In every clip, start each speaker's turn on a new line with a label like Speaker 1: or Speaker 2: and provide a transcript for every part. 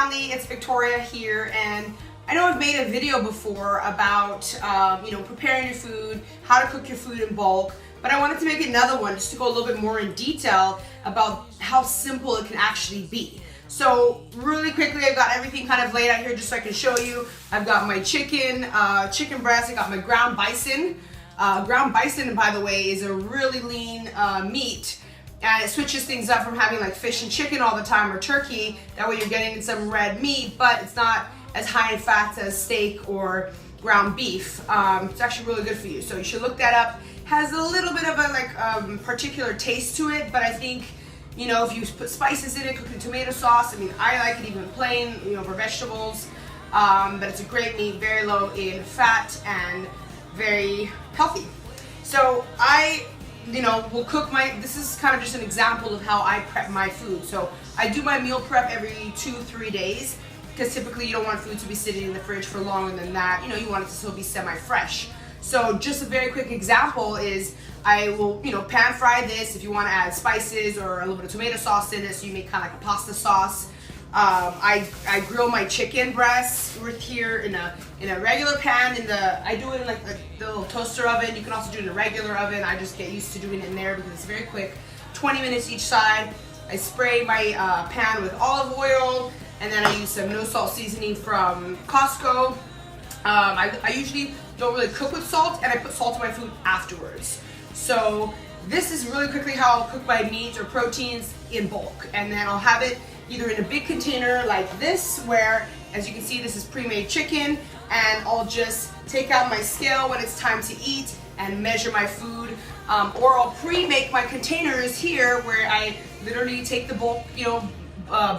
Speaker 1: family, it's Victoria here, and I know I've made a video before about preparing your food, how to cook your food in bulk, but I wanted to make another one just to go a little bit more in detail about how simple it can actually be. So really quickly, I've got everything kind of laid out here just so I can show you. I've got my chicken breast, I got my ground bison. Ground bison, by the way, is a really lean meat. And it switches things up from having like fish and chicken all the time or turkey. That way you're getting some red meat, but it's not as high in fats as steak or ground beef. It's actually really good for you. So you should look that up. Has a little bit of a particular taste to it, but I think, if you put spices in it, cook in tomato sauce. I mean, I like it even plain, for vegetables. But it's a great meat, very low in fat and very healthy. So we'll cook this is kind of just an example of how I prep my food. So I do my meal prep every 2-3 days because typically you don't want food to be sitting in the fridge for longer than that. You want it to still be semi-fresh. So just a very quick example is I will, pan fry this if you want to add spices or a little bit of tomato sauce in it, so you make kind of like a pasta sauce. I grill my chicken breasts right here in a regular pan. I do it in like the little toaster oven. You can also do it in a regular oven. I just get used to doing it in there because it's very quick. 20 minutes each side. I spray my pan with olive oil, and then I use some no salt seasoning from Costco. I usually don't really cook with salt, and I put salt in my food afterwards. So this is really quickly how I'll cook my meat or proteins in bulk, and then I'll have it either in a big container like this, where, as you can see, this is pre-made chicken, and I'll just take out my scale when it's time to eat and measure my food, or I'll pre-make my containers here where I literally take the bulk,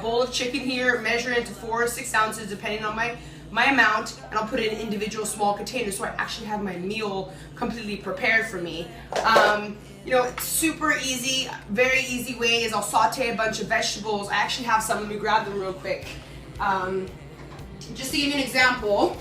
Speaker 1: bowl of chicken here, measure it to 4 or 6 ounces depending on my amount, and I'll put it in individual small containers so I actually have my meal completely prepared for me. It's super easy. Very easy way is I'll saute a bunch of vegetables. I actually have some. Let me grab them real quick. Just to give you an example.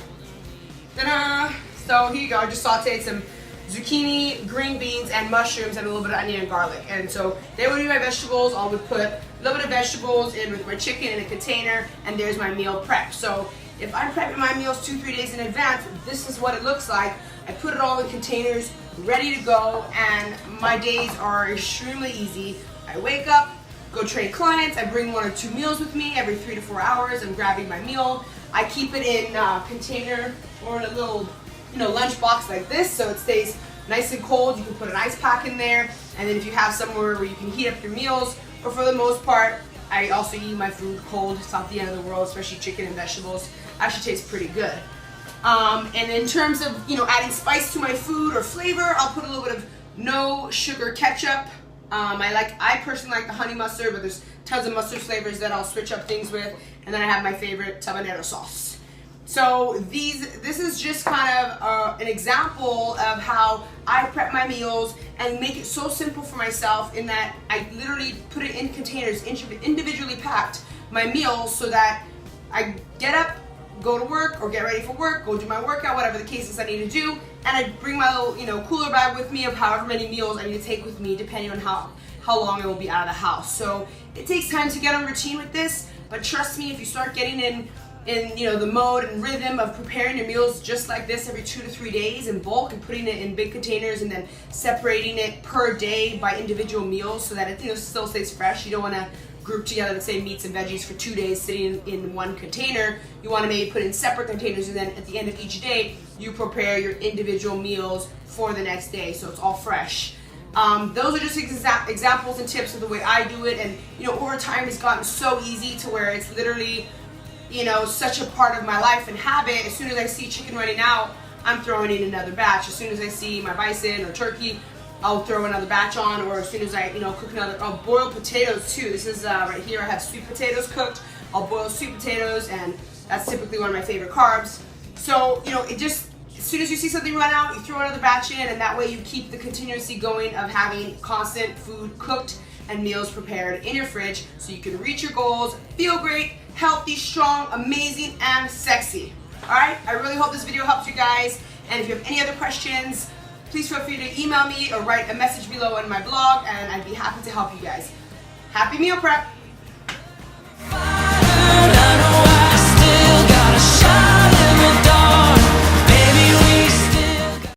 Speaker 1: Ta-da! So here you go. I just sauteed some zucchini, green beans, and mushrooms, and a little bit of onion and garlic. And so they would be my vegetables. I would put a little bit of vegetables in with my chicken in a container, and there's my meal prep. So if I'm prepping my meals 2-3 days in advance, this is what it looks like. I put it all in containers, ready to go, and my days are extremely easy. I wake up, go train clients, I bring 1 or 2 meals with me every 3 to 4 hours. I'm grabbing my meal. I keep it in a container or in a little, lunch box like this, so it stays nice and cold. You can put an ice pack in there, and then if you have somewhere where you can heat up your meals, but for the most part, I also eat my food cold. It's not the end of the world, especially chicken and vegetables. Actually tastes pretty good. And in terms of, adding spice to my food or flavor, I'll put a little bit of no sugar ketchup. I personally like the honey mustard, but there's tons of mustard flavors that I'll switch up things with. And then I have my favorite habanero sauce. So this is just kind of an example of how I prep my meals and make it so simple for myself, in that I literally put it in containers, individually packed my meals, so that I get up, go to work or get ready for work, go do my workout, whatever the case is I need to do, and I bring my little, cooler bag with me of however many meals I need to take with me depending on how long I will be out of the house. So it takes time to get on routine with this, but trust me, if you start getting in the mode and rhythm of preparing your meals just like this every 2 to 3 days in bulk, and putting it in big containers and then separating it per day by individual meals so that it still stays fresh. You don't want to group together the same meats and veggies for 2 days sitting in one container. You want to maybe put in separate containers, and then at the end of each day you prepare your individual meals for the next day, so it's all fresh. Those are just examples and tips of the way I do it, and over time it's gotten so easy to where it's literally such a part of my life and habit. As soon as I see chicken running out, I'm throwing in another batch. As soon as I see my bison or turkey, I'll throw another batch on, or as soon as I, cook another. I'll boil potatoes too. This is right here. I have sweet potatoes cooked. I'll boil sweet potatoes, and that's typically one of my favorite carbs. So, it just, as soon as you see something run out, you throw another batch in, and that way you keep the continuity going of having constant food cooked and meals prepared in your fridge, so you can reach your goals, feel great, healthy, strong, amazing, and sexy. All right. I really hope this video helps you guys. And if you have any other questions, please feel free to email me or write a message below on my blog, and I'd be happy to help you guys. Happy meal prep!